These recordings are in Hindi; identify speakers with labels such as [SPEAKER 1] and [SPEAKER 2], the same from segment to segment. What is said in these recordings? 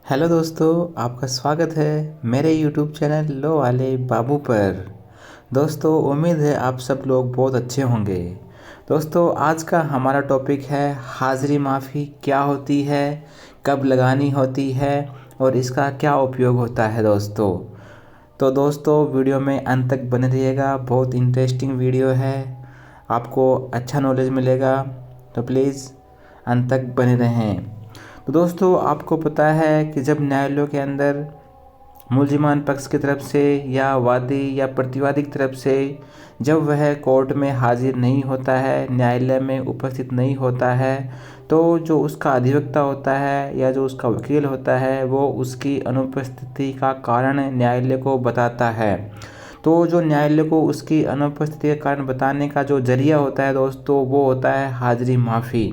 [SPEAKER 1] हेलो दोस्तों, आपका स्वागत है मेरे YouTube चैनल लो वाले बाबू पर। दोस्तों, उम्मीद है आप सब लोग बहुत अच्छे होंगे। दोस्तों, आज का हमारा टॉपिक है हाज़िरी माफ़ी क्या होती है, कब लगानी होती है और इसका क्या उपयोग होता है दोस्तों। तो दोस्तों, वीडियो में अंत तक बने रहिएगा, बहुत इंटरेस्टिंग वीडियो है, आपको अच्छा नॉलेज मिलेगा, तो प्लीज़ अंत तक बने रहें। तो दोस्तों, आपको पता है कि जब न्यायालयों के अंदर मुलजिमान पक्ष की तरफ से या वादी या प्रतिवादी की तरफ से जब वह कोर्ट में हाजिर नहीं होता है, न्यायालय में उपस्थित नहीं होता है, तो जो उसका अधिवक्ता होता है या जो उसका वकील होता है वो उसकी अनुपस्थिति का कारण न्यायालय को बताता है। तो जो न्यायालय को उसकी अनुपस्थिति का कारण बताने का जो जरिया होता है दोस्तों, वो होता है हाज़िरी माफ़ी।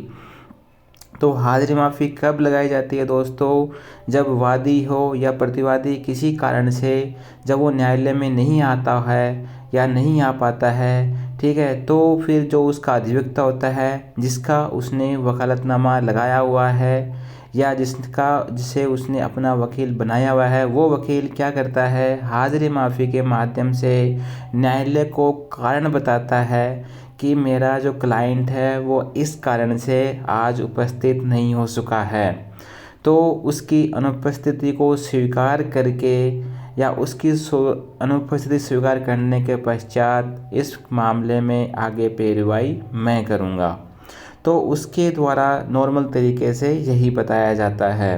[SPEAKER 1] तो हाज़िरी माफ़ी कब लगाई जाती है दोस्तों? जब वादी हो या प्रतिवादी किसी कारण से जब वो न्यायालय में नहीं आता है या नहीं आ पाता है, ठीक है, तो फिर जो उसका अधिवक्ता होता है जिसका उसने वकालतनामा लगाया हुआ है या जिसे उसने अपना वकील बनाया हुआ है, वो वकील क्या करता है, हाज़िरी माफ़ी के माध्यम से न्यायालय को कारण बताता है कि मेरा जो क्लाइंट है वो इस कारण से आज उपस्थित नहीं हो सका है। तो उसकी अनुपस्थिति को स्वीकार करके या उसकी अनुपस्थिति स्वीकार करने के पश्चात इस मामले में आगे पेरवाई मैं करूँगा। तो उसके द्वारा नॉर्मल तरीके से यही बताया जाता है।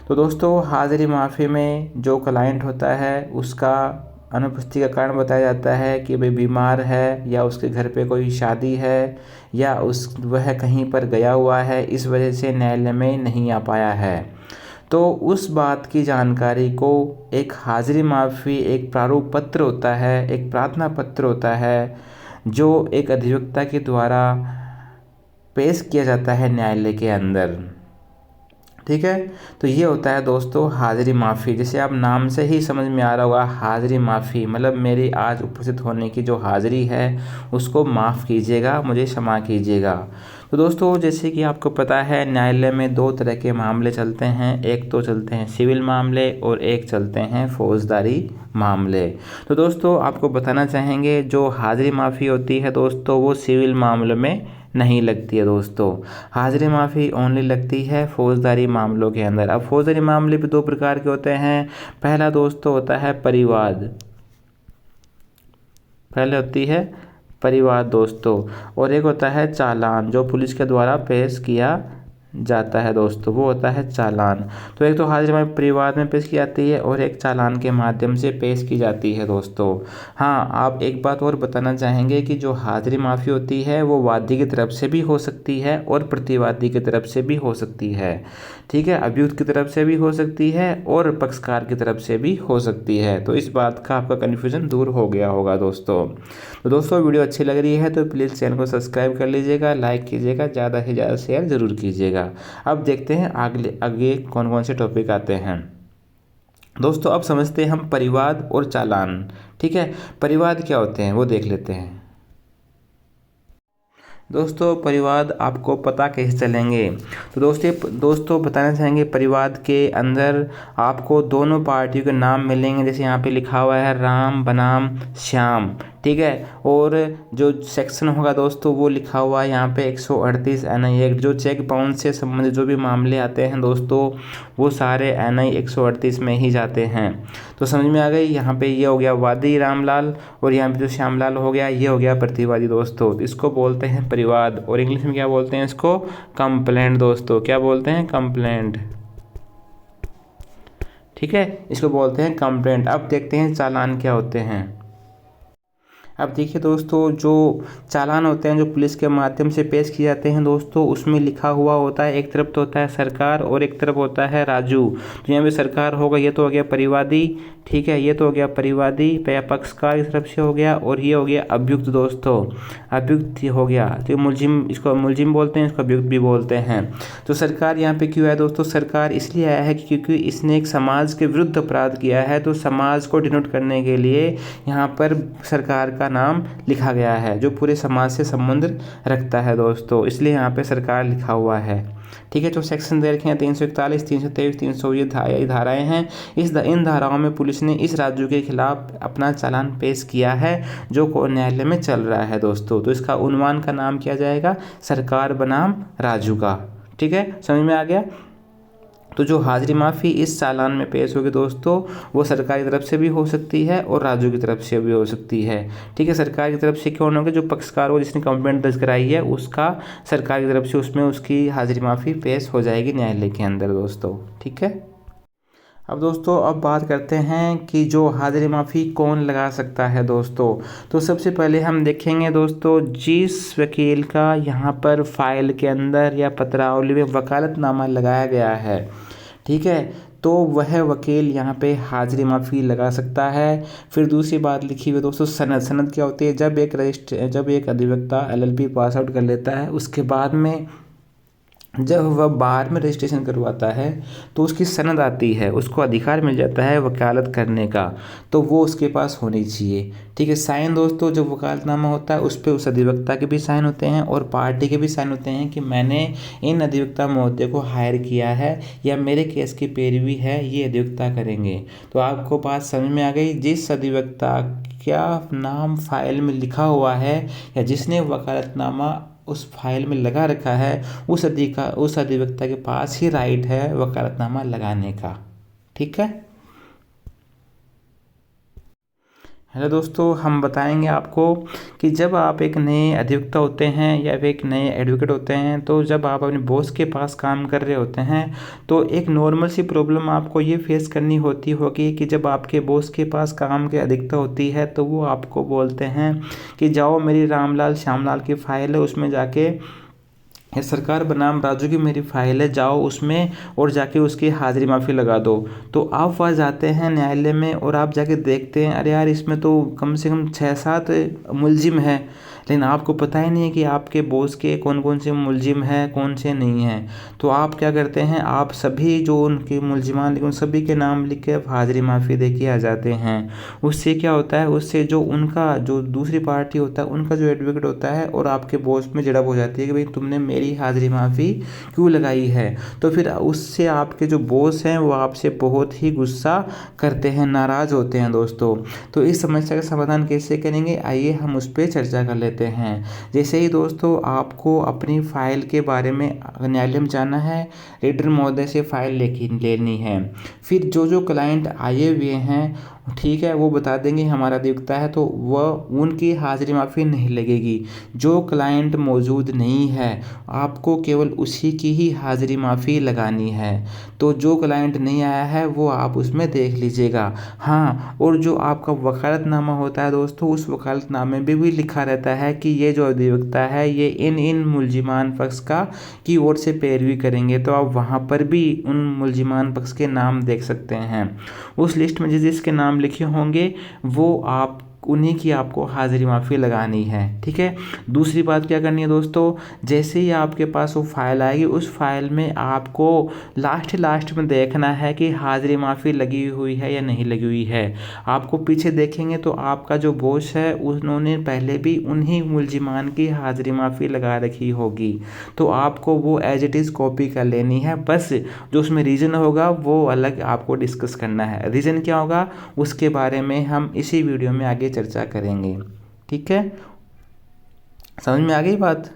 [SPEAKER 1] तो दोस्तों, हाज़िरी माफ़ी में जो क्लाइंट होता है उसका अनुपस्थिति का कारण बताया जाता है कि भाई बीमार है या उसके घर पे कोई शादी है या वह कहीं पर गया हुआ है, इस वजह से न्यायालय में नहीं आ पाया है। तो उस बात की जानकारी को एक हाज़िरी माफ़ी एक प्रारूप पत्र होता है, एक प्रार्थना पत्र होता है, जो एक अधिवक्ता के द्वारा पेश किया जाता है न्यायालय के अंदर। ठीक है, तो ये होता है दोस्तों हाज़िरी माफ़ी। जैसे आप नाम से ही समझ में आ रहा होगा, हाज़िरी माफ़ी मतलब मेरी आज उपस्थित होने की जो हाज़िरी है उसको माफ़ कीजिएगा, मुझे क्षमा कीजिएगा। तो दोस्तों, जैसे कि आपको पता है न्यायालय में दो तरह के मामले चलते हैं, एक तो चलते हैं सिविल मामले और एक चलते हैं फौजदारी मामले। तो दोस्तों, आपको बताना चाहेंगे जो हाज़िरी माफ़ी होती है दोस्तों वो सिविल मामलों में नहीं लगती है दोस्तों। हाज़िरी माफ़ी ओनली लगती है फौजदारी मामलों के अंदर। अब फौजदारी मामले भी दो प्रकार के होते हैं। पहला दोस्तों होता है परिवाद, पहले होती है परिवाद दोस्तों, और एक होता है चालान जो पुलिस के द्वारा पेश किया जाता है दोस्तों, वो होता है चालान। तो एक तो हाज़िरी माफ़ी परिवाद में पेश की जाती है और एक चालान के माध्यम से पेश की जाती है दोस्तों। हाँ, आप एक बात और बताना चाहेंगे कि जो हाज़िरी माफ़ी होती है वो वादी की तरफ से भी हो सकती है और प्रतिवादी की तरफ से भी हो सकती है। ठीक है, अभियुक्त की तरफ से भी हो सकती है और पक्षकार की तरफ से भी हो सकती है। तो इस बात का आपका कन्फ्यूज़न दूर हो गया होगा दोस्तों। तो दोस्तों, वीडियो अच्छी लग रही है तो प्लीज़ चैनल को सब्सक्राइब कर लीजिएगा, लाइक कीजिएगा, ज़्यादा से ज़्यादा शेयर ज़रूर कीजिएगा। अब देखते हैं आगे आगे कौन कौन से टॉपिक आते हैं दोस्तों। अब समझते हैं हम परिवाद और चालान। ठीक है, परिवाद क्या होते हैं वो देख लेते हैं दोस्तों। परिवाद आपको पता कैसे चलेंगे? तो दोस्तों बताना चाहेंगे परिवाद के अंदर आपको दोनों पार्टियों के नाम मिलेंगे। जैसे यहाँ पे लिखा हुआ है राम बनाम श्याम, ठीक है, और जो सेक्शन होगा दोस्तों वो लिखा हुआ है यहाँ पे 138 NI एक्ट। जो चेक बाउंस से संबंधित जो भी मामले आते हैं दोस्तों वो सारे NI 138 में ही जाते हैं। तो समझ में आ गई। यहाँ पे ये हो गया वादी रामलाल और यहाँ पे जो श्यामलाल हो गया ये हो गया प्रतिवादी दोस्तों। इसको बोलते हैं परिवाद और इंग्लिश में क्या बोलते हैं इसको? कंप्लेंट दोस्तों। क्या बोलते हैं? कंप्लेंट। ठीक है, इसको बोलते हैं कंप्लेंट। अब देखते हैं चालान क्या होते हैं। अब देखिए दोस्तों, जो चालान होते हैं जो पुलिस के माध्यम से पेश किए जाते हैं दोस्तों, उसमें लिखा हुआ होता है, एक तरफ तो होता है सरकार और एक तरफ होता है राजू। तो यहाँ पे सरकार होगा, ये तो हो गया परिवादी, ठीक है, ये तो हो गया परिवादी या पक्षकार की तरफ से हो गया, और ये हो गया अभियुक्त दोस्तों, अभियुक्त हो गया। तो मुलजिम, इसको मुलजिम बोलते हैं, इसको अभियुक्त भी बोलते हैं। तो सरकार यहाँ पे क्यों है दोस्तों? सरकार इसलिए आया है क्योंकि इसने एक समाज के विरुद्ध अपराध किया है, तो समाज को डिनोट करने के लिए यहाँ पर सरकार का नाम लिखा गया है जो पूरे समाज से संबंध रखता है दोस्तों, इसलिए यहाँ पे सरकार लिखा हुआ है। ठीक है। जो सेक्शन दे रखे हैं 341, 323, 300 ये धाराएं हैं। इन धाराओं में पुलिस ने इस राजू के खिलाफ अपना चालान पेश किया है जो न्यायालय में चल रहा है दोस्तों। तो इसका उन्वान का नाम किया जाएगा सरकार बनाम राजू का। ठीक है, समझ में आ गया। तो जो हाजिरी माफ़ी इस चालान में पेश होगी दोस्तों, वो सरकार की तरफ से भी हो सकती है और राजू की तरफ से भी हो सकती है। ठीक है, सरकार की तरफ से कौन होगा? जो पक्षकार हो जिसने कंप्लेंट दर्ज कराई है उसका सरकार की तरफ से उसमें उसकी हाजिरी माफ़ी पेश हो जाएगी न्यायालय के अंदर दोस्तों। ठीक है। अब दोस्तों अब बात करते हैं कि जो हाजिरी माफ़ी कौन लगा सकता है दोस्तों। तो सबसे पहले हम देखेंगे दोस्तों, जिस वकील का यहाँ पर फाइल के अंदर या पत्रावली में वकालतनामा लगाया गया है, ठीक है, तो वह वकील यहाँ पे हाजिरी माफ़ी लगा सकता है। फिर दूसरी बात लिखी हुई दोस्तों सनद क्या होती है? जब एक अधिवक्ता LLB पास आउट कर लेता है, उसके बाद में जब वह बार में रजिस्ट्रेशन करवाता है तो उसकी सनद आती है, उसको अधिकार मिल जाता है वकालत करने का, तो वो उसके पास होनी चाहिए। ठीक है। साइन दोस्तों जब वकालतनामा होता है उस पर उस अधिवक्ता के भी साइन होते हैं और पार्टी के भी साइन होते हैं कि मैंने इन अधिवक्ता महोदय को हायर किया है या मेरे केस की पैरवी है ये अधिवक्ता करेंगे। तो आपको बात समझ में आ गई। जिस अधिवक्ता क्या नाम फाइल में लिखा हुआ है या जिसने वकालतनामा उस फाइल में लगा रखा है उस अधिवक्ता के पास ही राइट है वकालतनामा लगाने का। ठीक है। हेलो दोस्तों, हम बताएंगे आपको कि जब आप एक नए अधिवक्ता होते हैं या एक नए एडवोकेट होते हैं, तो जब आप अपने बॉस के पास काम कर रहे होते हैं तो एक नॉर्मल सी प्रॉब्लम आपको ये फेस करनी होगी कि जब आपके बॉस के पास काम की अधिकता होती है तो वो आपको बोलते हैं कि जाओ मेरी रामलाल श्यामलाल की फाइल है उसमें जाके, ये सरकार बनाम राजू की मेरी फाइल है, जाओ उसमें और जाके उसकी हाजिरी माफ़ी लगा दो। तो आप वहाँ जाते हैं न्यायालय में और आप जाके देखते हैं अरे यार इसमें तो कम से कम 6-7 मुलजिम हैं, लेकिन आपको पता ही नहीं है कि आपके बॉस के कौन कौन से मुलजिम हैं कौन से नहीं हैं। तो आप क्या करते हैं, आप सभी जो उनके मुलजिमान लिखे उन सभी के नाम लिख के हाजिरी माफ़ी दे के आ जाते हैं। उससे क्या होता है, उससे जो उनका जो दूसरी पार्टी होता है उनका जो एडवोकेट होता है और आपके बॉस में झड़प हो जाती है कि भाई तुमने मेरी हाजिरी माफ़ी क्यों लगाई है। तो फिर उससे आपके जो बॉस हैं वो आपसे बहुत ही गुस्सा करते हैं, नाराज़ होते हैं दोस्तों। तो इस समस्या का समाधान कैसे करेंगे, आइए हम उस पर चर्चा कर लेते हैं। जैसे ही दोस्तों आपको अपनी फाइल के बारे में न्यायालय में जाना है, रीडर महोदय से फाइल लेनी है। फिर जो क्लाइंट आए हुए हैं, ठीक है, वो बता देंगे हमारा अधिवक्ता है, तो वह उनकी हाजिरी माफ़ी नहीं लगेगी। जो क्लाइंट मौजूद नहीं है आपको केवल उसी की ही हाजिरी माफ़ी लगानी है। तो जो क्लाइंट नहीं आया है वो आप उसमें देख लीजिएगा। हाँ, और जो आपका वकालतनामा होता है दोस्तों, उस वकालतनामे में भी लिखा रहता है कि ये जो अधिवक्ता है ये इन मुलजिमान पक्ष का की ओर से पैरवी करेंगे। तो आप वहाँ पर भी उन मुलजिमान पक्ष के नाम देख सकते हैं। उस लिस्ट में जिसके नाम लिखे होंगे वो आप उन्हीं की आपको हाजिरी माफ़ी लगानी है। ठीक है। दूसरी बात क्या करनी है दोस्तों, जैसे ही आपके पास वो फाइल आएगी उस फाइल में आपको लास्ट में देखना है कि हाजिरी माफ़ी लगी हुई है या नहीं लगी हुई है। आपको पीछे देखेंगे तो आपका जो बॉस है उन्होंने पहले भी उन्हीं मुलजिमान की हाजिरी माफ़ी लगा रखी होगी। तो आपको वो एज इट इज़ कॉपी कर लेनी है, बस जो उसमें रीज़न होगा वो अलग आपको डिस्कस करना है। रीज़न क्या होगा उसके बारे में हम इसी वीडियो में आगे चर्चा करेंगे। ठीक है, समझ में आ गई बात।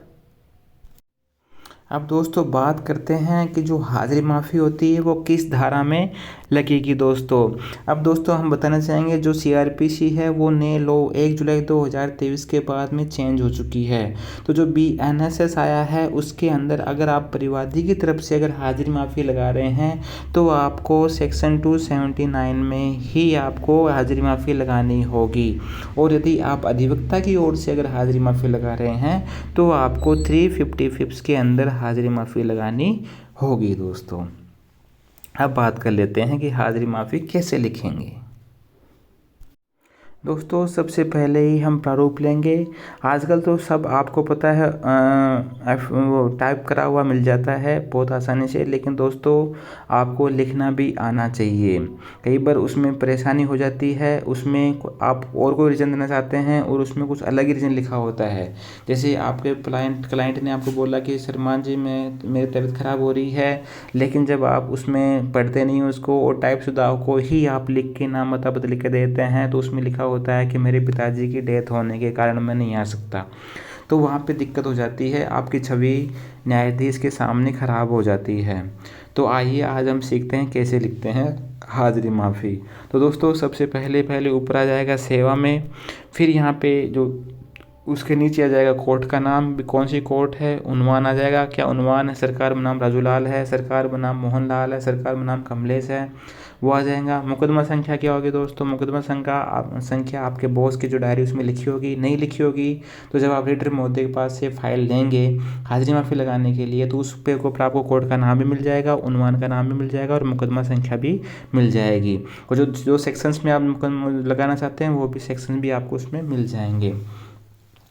[SPEAKER 1] अब दोस्तों बात करते हैं कि जो हाजिरी माफ़ी होती है वो किस धारा में लगेगी दोस्तों। अब दोस्तों हम बताना चाहेंगे जो CRPC है वो नए लॉ 1 जुलाई 2023 के बाद में चेंज हो चुकी है। तो जो BNSS आया है उसके अंदर अगर आप परिवादी की तरफ से अगर हाजिरी माफ़ी लगा रहे हैं तो आपको सेक्शन 279 में ही आपको हाजिरी माफ़ी लगानी होगी। और यदि आप अधिवक्ता की ओर से अगर हाजिरी माफ़ी लगा रहे हैं तो आपको 355 के अंदर हाजिरी माफ़ी लगानी होगी दोस्तों। अब बात कर लेते हैं कि हाजिरी माफ़ी कैसे लिखेंगे। दोस्तों सबसे पहले ही हम प्रारूप लेंगे। आजकल तो सब आपको पता है वो टाइप करा हुआ मिल जाता है बहुत आसानी से, लेकिन दोस्तों आपको लिखना भी आना चाहिए। कई बार उसमें परेशानी हो जाती है, उसमें आप और कोई रीज़न देना चाहते हैं और उसमें कुछ अलग ही रीज़न लिखा होता है। जैसे आपके क्लाइंट ने आपको बोला कि सलमान जी मेरी तबीयत ख़राब हो रही है, लेकिन जब आप उसमें पढ़ते नहीं हो उसको और टाइप शुदा को ही आप लिख के नाम बता लिख के देते हैं, तो उसमें लिखा होता है कि मेरे पिताजी की डेथ होने के कारण मैं नहीं आ सकता। तो वहाँ पे दिक्कत हो जाती है, आपकी छवि न्यायाधीश के सामने ख़राब हो जाती है। तो आइए आज हम सीखते हैं कैसे लिखते हैं हाजिरी माफ़ी। तो दोस्तों सबसे पहले ऊपर आ जाएगा सेवा में, फिर यहाँ पे जो उसके नीचे आ जाएगा कोर्ट का नाम, कौन सी कोर्ट है, उन्वान आ जाएगा, क्या उन्वान है, सरकार बनाम राजूलाल है, सरकार बनाम मोहनलाल है, सरकार बनाम कमलेश है, वो आ जाएगा। मुकदमा संख्या क्या होगी दोस्तों, मुकदमा संख्या आपके बॉस की जो डायरी उसमें लिखी होगी, नहीं लिखी होगी तो जब आप रीडर महोदय के पास से फाइल लेंगे हाजिरी माफ़ी लगाने के लिए, तो उस पे को आपको कोर्ट का नाम भी मिल जाएगा, उन्वान का नाम भी मिल जाएगा और मुकदमा संख्या भी मिल जाएगी। और जो जो सेक्शंस में आप मुकदमा लगाना चाहते हैं वो भी सेक्शन भी आपको उसमें मिल जाएंगे।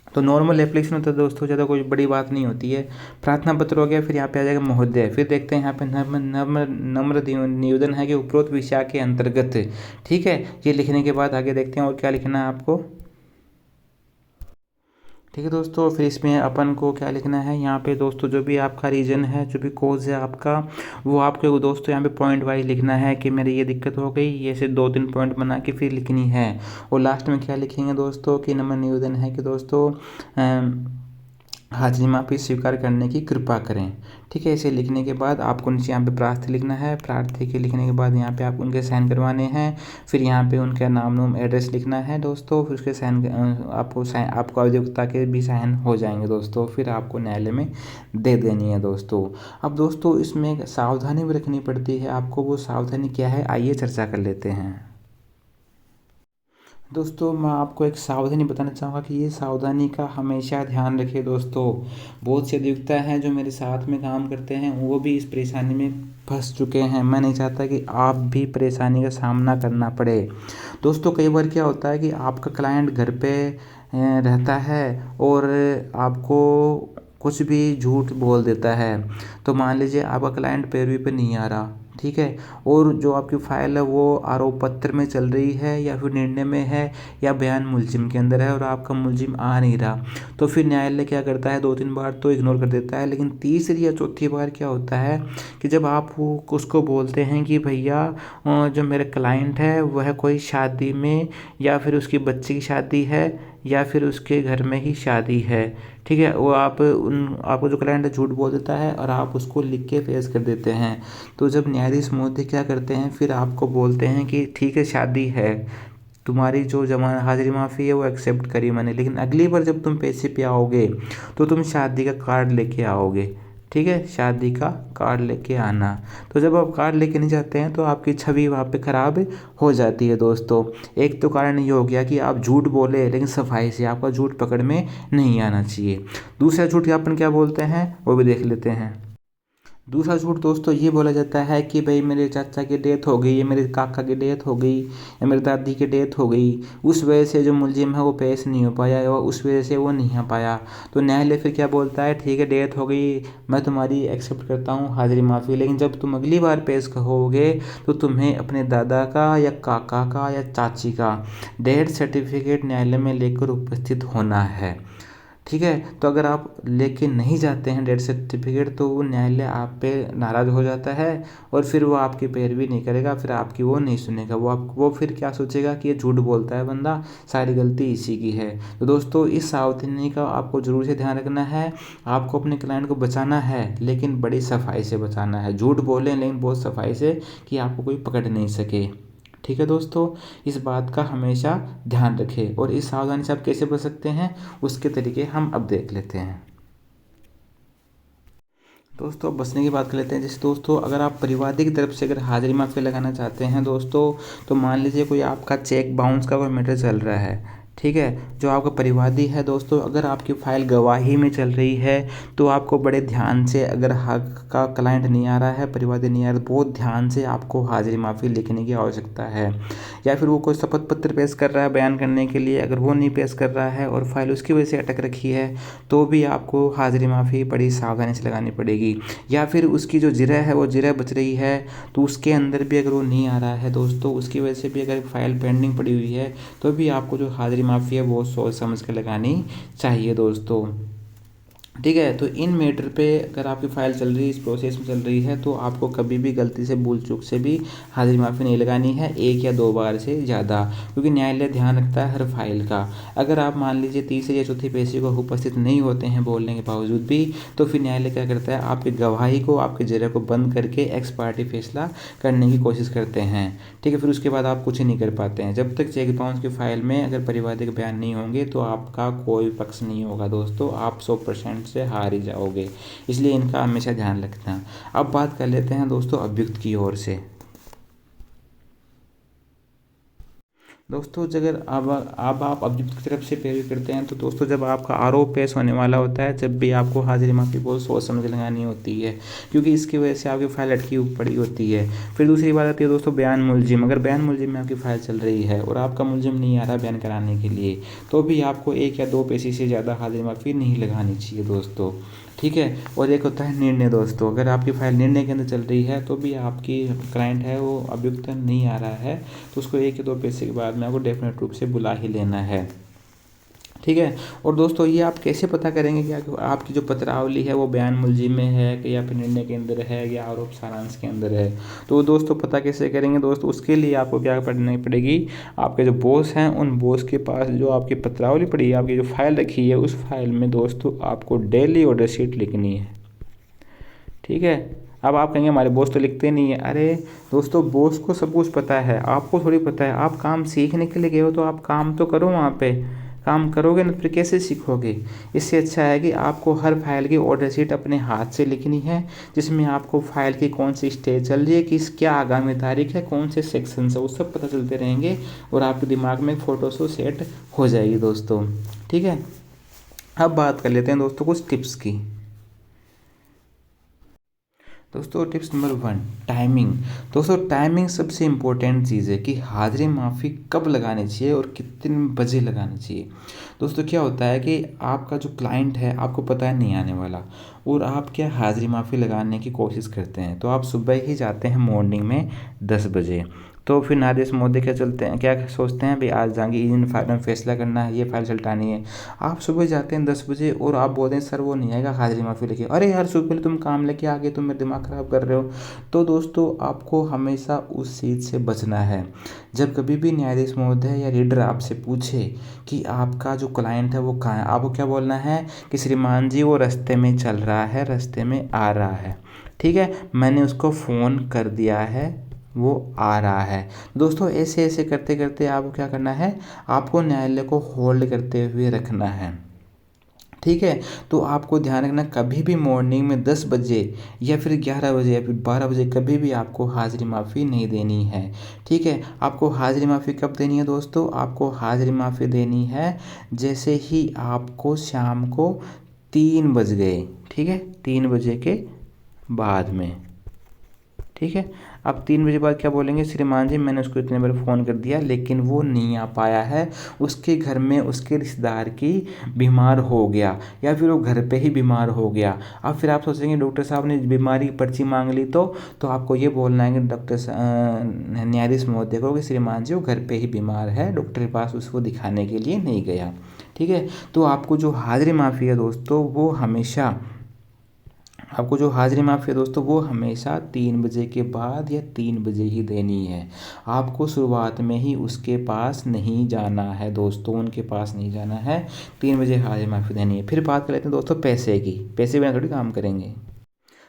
[SPEAKER 1] तो नॉर्मल एप्लीकेशन होता है दोस्तों, ज़्यादा कोई बड़ी बात नहीं होती है। प्रार्थना पत्र हो गया, फिर यहाँ पे आ जाएगा महोदय, फिर देखते हैं यहाँ पे नम्र निवेदन है कि उपरोक्त विषय के अंतर्गत, ठीक है। ये लिखने के बाद आगे देखते हैं और क्या लिखना है आपको, ठीक है दोस्तों। फिर इसमें अपन को क्या लिखना है यहाँ पे दोस्तों, जो भी आपका रीजन है, जो भी कोज है आपका, वो आपके दोस्तों यहाँ पे पॉइंट वाइज लिखना है कि मेरी ये दिक्कत हो गई, ये से 2-3 पॉइंट बना के फिर लिखनी है। और लास्ट में क्या लिखेंगे दोस्तों कि नम्र निवेदन है कि दोस्तों हाजिरी माफ़ी स्वीकार करने की कृपा करें, ठीक है। इसे लिखने के बाद आपको नीचे यहाँ पे प्रार्थी लिखना है, प्रार्थी के लिखने के बाद यहाँ पे आप उनके साइन करवाने हैं, फिर यहाँ पे उनका नाम एड्रेस लिखना है दोस्तों, फिर उसके साइन आपको अभियोक्ता के भी साइन हो जाएंगे दोस्तों, फिर आपको न्यायालय में दे देनी है दोस्तों। अब दोस्तों इसमें एक सावधानी भी रखनी पड़ती है आपको, वो सावधानी क्या है आइए चर्चा कर लेते हैं। दोस्तों मैं आपको एक सावधानी बताना चाहूँगा कि ये सावधानी का हमेशा ध्यान रखिए दोस्तों। बहुत से अधिवक्ता हैं जो मेरे साथ में काम करते हैं, वो भी इस परेशानी में फंस चुके हैं। मैं नहीं चाहता कि आप भी परेशानी का सामना करना पड़े। दोस्तों कई बार क्या होता है कि आपका क्लाइंट घर पे रहता है और आपको कुछ भी झूठ बोल देता है। तो मान लीजिए आपका क्लाइंट पैरवी पे नहीं आ रहा, ठीक है, और जो आपकी फ़ाइल है वो आरोप पत्र में चल रही है या फिर निर्णय में है या बयान मुलजिम के अंदर है और आपका मुलजिम आ नहीं रहा, तो फिर न्यायालय क्या करता है 2-3 बार तो इग्नोर कर देता है, लेकिन तीसरी या चौथी बार क्या होता है कि जब आप उसको बोलते हैं कि भैया जो मेरा क्लाइंट है वह कोई शादी में या फिर उसकी बच्ची की शादी है या फिर उसके घर में ही शादी है, ठीक है, वो आपको जो क्लाइंट है झूठ बोल देता है और आप उसको लिख के पेश कर देते हैं। तो जब न्यायाधीश महोदय क्या करते हैं फिर आपको बोलते हैं कि ठीक है शादी है, तुम्हारी जो जमा हाजिरी माफ़ी है वो एक्सेप्ट करी मैंने, लेकिन अगली बार जब तुम पैसे पे आओगे तो तुम शादी का कार्ड लेके आओगे, ठीक है, शादी का कार्ड लेके आना। तो जब आप कार्ड लेके नहीं जाते हैं तो आपकी छवि वहाँ पे ख़राब हो जाती है दोस्तों। एक तो कारण ये हो गया कि आप झूठ बोले लेकिन सफाई से, आपका झूठ पकड़ में नहीं आना चाहिए। दूसरा झूठ अपन क्या बोलते हैं वो भी देख लेते हैं। दूसरा झूठ दोस्तों ये बोला जाता है कि भाई मेरे चाचा की डेथ हो गई, या मेरे काका की डेथ हो गई, या मेरी दादी की डेथ हो गई, उस वजह से जो मुलजिम है वो पेश नहीं हो पाया या उस वजह से वो नहीं आ पाया। तो न्यायालय फिर क्या बोलता है, ठीक है डेथ हो गई, मैं तुम्हारी एक्सेप्ट करता हूँ हाजिरी माफ़ी, लेकिन जब तुम अगली बार पेश होगे तो तुम्हें अपने दादा का या काका का या चाची का डेथ सर्टिफिकेट न्यायालय में लेकर उपस्थित होना है, ठीक है। तो अगर आप लेके नहीं जाते हैं डेथ सर्टिफिकेट तो वो न्यायालय आप पे नाराज़ हो जाता है और फिर वो आपकी पैरवी नहीं करेगा, फिर आपकी वो नहीं सुनेगा, वो फिर क्या सोचेगा कि ये झूठ बोलता है बंदा, सारी गलती इसी की है। तो दोस्तों इस सावधानी का आपको ज़रूर से ध्यान रखना है। आपको अपने क्लाइंट को बचाना है लेकिन बड़ी सफाई से बचाना है, झूठ बोलें लेकिन बहुत सफाई से कि आपको कोई पकड़ नहीं सके, ठीक है दोस्तों। इस बात का हमेशा ध्यान रखें और इस सावधानी से आप कैसे बच सकते हैं उसके तरीके हम अब देख लेते हैं। दोस्तों बचने की बात कर लेते हैं। जैसे दोस्तों अगर आप परिवादी की तरफ से अगर हाजिरी माफ़ी लगाना चाहते हैं दोस्तों, तो मान लीजिए कोई आपका चेक बाउंस का कोई मैटर चल रहा है, ठीक है। जो आपका परिवादी है दोस्तों, अगर आपकी फ़ाइल गवाही में चल रही है तो आपको बड़े ध्यान से, अगर हक का क्लाइंट नहीं आ रहा है, परिवादी नहीं आ रहा, तो बहुत ध्यान से आपको हाजिरी माफ़ी लिखने की आवश्यकता है। या फिर वो कोई शपथ पत्र पेश कर रहा है बयान करने के लिए, अगर वो नहीं पेश कर रहा है और फाइल उसकी वजह से अटक रखी है तो भी आपको हाजिरी माफ़ी बड़ी सावधानी से लगानी पड़ेगी। या फिर उसकी जो जिरह है वो जिरह बच रही है तो उसके अंदर भी अगर वो नहीं आ रहा है दोस्तों, उसकी वजह से भी अगर फाइल पेंडिंग पड़ी हुई है तो भी आपको जो हाजिरी माफ़ी है वो सोच समझ कर लगानी चाहिए दोस्तों। ठीक है। तो इन मैटर पे अगर आपकी फ़ाइल चल रही है, इस प्रोसेस में चल रही है, तो आपको कभी भी गलती से भूल चूक से भी हाजिरी माफ़ी नहीं लगानी है, एक या दो बार से ज़्यादा, क्योंकि न्यायालय ध्यान रखता है हर फाइल का। अगर आप मान लीजिए तीसरे या चौथी पेशी को उपस्थित नहीं होते हैं बोलने के बावजूद भी, तो फिर न्यायालय क्या करता है, आपकी गवाही को, आपके जरिए को बंद करके एक्स पार्टी फैसला करने की कोशिश करते हैं। ठीक है। फिर उसके बाद आप कुछ नहीं कर पाते हैं। जब तक चेक बाउंस की फ़ाइल में अगर परिवादिक बयान नहीं होंगे तो आपका कोई पक्ष नहीं होगा दोस्तों, आप 100% से हार ही जाओगे। इसलिए इनका हमेशा ध्यान रखना। अब बात कर लेते हैं दोस्तों अभियुक्त की ओर से। दोस्तों अगर अब आप अभियुक्त की तरफ से पैरवी करते हैं तो दोस्तों जब आपका आरोप पेश होने वाला होता है, जब भी आपको हाजिरी माफ़ी बहुत सोच समझ लगानी होती है, क्योंकि इसकी वजह से आपकी फ़ाइल अटकी पड़ी होती है। फिर दूसरी बात आती है दोस्तों बयान मुलजिम। अगर बयान मुलजिम में आपकी फ़ाइल चल रही है और आपका मुलजिम नहीं आ रहा बयान कराने के लिए, तो भी आपको एक या दो पेशी से ज़्यादा हाजिरी माफ़ी नहीं लगानी चाहिए दोस्तों। ठीक है। और एक होता है निर्णय दोस्तों। अगर आपकी फ़ाइल निर्णय के अंदर चल रही है तो भी आपकी क्लाइंट है वो अभियुक्त नहीं आ रहा है, तो उसको एक या दो पैसे के बाद में आपको डेफिनेट रूप से बुला ही लेना है। ठीक है। और दोस्तों ये आप कैसे पता करेंगे कि आपकी जो पत्रावली है वो बयान मुलजिम में है कि या फिर निर्णय के अंदर है या आरोप सारांश के अंदर है, तो दोस्तों पता कैसे करेंगे दोस्तों, उसके लिए आपको क्या करनी पड़ेगी, आपके जो बॉस हैं उन बॉस के पास जो आपकी पत्रावली पड़ी है, आपकी जो फाइल रखी है, उस फाइल में दोस्तों आपको डेली ऑर्डर शीट लिखनी है। ठीक है। अब आप कहेंगे हमारे बॉस तो लिखते नहीं है। अरे दोस्तों बॉस को सब कुछ पता है, आपको थोड़ी पता है। आप काम सीखने के लिए गए हो तो आप काम तो करो, वहाँ पे काम करोगे ना फिर कैसे सीखोगे। इससे अच्छा है कि आपको हर फाइल की ऑर्डर शीट अपने हाथ से लिखनी है, जिसमें आपको फाइल की कौन सी स्टेज चल रही है, किस क्या आगामी तारीख है, कौन से सेक्शन है, वो सब पता चलते रहेंगे और आपके दिमाग में फ़ोटो सो सेट हो जाएगी दोस्तों। ठीक है। अब बात कर लेते हैं दोस्तों कुछ टिप्स की। दोस्तों टिप्स नंबर 1, टाइमिंग। दोस्तों टाइमिंग सबसे इम्पोर्टेंट चीज़ है कि हाजिरी माफ़ी कब लगानी चाहिए और कितने बजे लगानी चाहिए। दोस्तों क्या होता है कि आपका जो क्लाइंट है आपको पता है नहीं आने वाला, और आप क्या हाजिरी माफ़ी लगाने की कोशिश करते हैं, तो आप सुबह ही जाते हैं मॉर्निंग में 10 बजे। तो फिर न्यायाधीश महोदय क्या चलते हैं, क्या सोचते हैं भाई आज जाएंगे इन फाइल में फैसला करना है, ये फाइल चलटानी है। आप सुबह जाते हैं 10 बजे और आप बोलते हैं सर वो नहीं आएगा हाजिरी माफ़ी लेके। अरे यार सुबह पहले तुम काम लेके आ गए, तुम मेरा दिमाग ख़राब कर रहे हो। तो दोस्तों आपको हमेशा उस चीज़ से बचना है। जब कभी भी न्यायाधीश महोदय या रीडर आपसे पूछे कि आपका जो क्लाइंट है वो कहाँ है, आपको क्या बोलना है कि श्रीमान जी वो रास्ते में चल रहा है, रास्ते में आ रहा है। ठीक है। मैंने उसको फ़ोन कर दिया है, वो आ रहा है। दोस्तों ऐसे ऐसे करते करते आपको क्या करना है, आपको न्यायालय को होल्ड करते हुए रखना है। ठीक है। तो आपको ध्यान रखना कभी भी मॉर्निंग में 10 बजे या फिर 11 बजे या फिर 12 बजे कभी भी आपको हाजिरी माफ़ी नहीं देनी है। ठीक है। आपको हाजिरी माफ़ी कब देनी है दोस्तों, आपको हाजिरी माफ़ी देनी है जैसे ही आपको शाम को 3 बज गए। ठीक है। 3 बजे के बाद में। ठीक है। अब 3 बजे बाद क्या बोलेंगे, श्रीमान जी मैंने उसको इतने बार फ़ोन कर दिया लेकिन वो नहीं आ पाया है, उसके घर में उसके रिश्तेदार की बीमार हो गया या फिर वो घर पे ही बीमार हो गया। अब फिर आप सोचेंगे डॉक्टर साहब ने बीमारी की पर्ची मांग ली, तो आपको ये बोलना है कि न्यायाधीश महोदय को कि श्रीमान जी वो घर पे ही बीमार है, डॉक्टर के पास उसको दिखाने के लिए नहीं गया। ठीक है। तो आपको जो हाजिरी माफ़ी है दोस्तों वो हमेशा, आपको जो हाजिरी माफ़ी है दोस्तों वो हमेशा 3 बजे के बाद या 3 बजे ही देनी है। आपको शुरुआत में ही उसके पास नहीं जाना है दोस्तों, उनके पास नहीं जाना है, 3 बजे हाजिरी माफ़ी देनी है। फिर बात कर लेते हैं दोस्तों पैसे की। पैसे बिना थोड़ी काम करेंगे।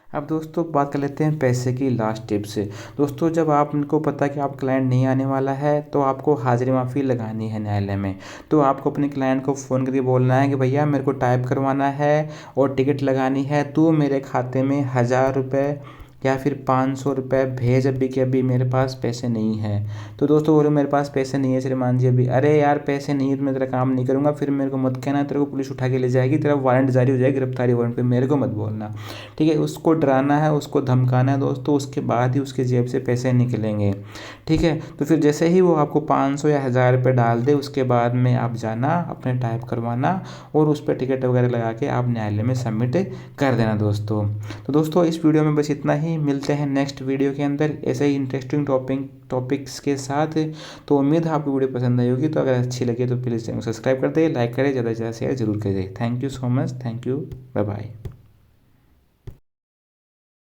[SPEAKER 1] अब दोस्तों बात कर लेते हैं पैसे की लास्ट टिप से। दोस्तों जब आपको पता है कि आप क्लाइंट नहीं आने वाला है तो आपको हाजिरी माफ़ी लगानी है न्यायालय में, तो आपको अपने क्लाइंट को फ़ोन करके बोलना है कि भैया मेरे को टाइप करवाना है और टिकट लगानी है, तो मेरे खाते में 1000 रुपये या फिर 500 रुपये भेज अभी कि अभी मेरे पास पैसे नहीं है। तो दोस्तों बोलो मेरे पास पैसे नहीं है श्रीमान जी अभी, अरे यार पैसे नहीं है तो मैं तेरा काम नहीं करूँगा, फिर मेरे को मत कहना, तेरे को पुलिस उठा के ले जाएगी, तेरा वारंट जारी हो जाएगी, गिरफ्तारी वारंट पे, मेरे को मत बोलना, ठीक है। उसको डराना है, उसको धमकाना है दोस्तों, उसके बाद ही उसके जेब से पैसे निकलेंगे, ठीक है। तो फिर जैसे ही वो आपको 500 या 1000 रुपये डाल दे, उसके बाद में आप जाना अपने टाइप करवाना और उस पर टिकट वगैरह लगा के आप न्यायालय में सबमिट कर देना दोस्तों। तो दोस्तों इस वीडियो में बस इतना ही, मिलते हैं नेक्स्ट वीडियो के अंदर ऐसे ही इंटरेस्टिंग टॉपिक्स के साथ। तो उम्मीद है आपको वीडियो पसंद आई होगी, तो अगर अच्छी लगे तो प्लीज़ चैनल को सब्सक्राइब कर दे, लाइक करें, ज़्यादा से ज़्यादा शेयर जरूर करें। Thank you so much, thank you, bye bye.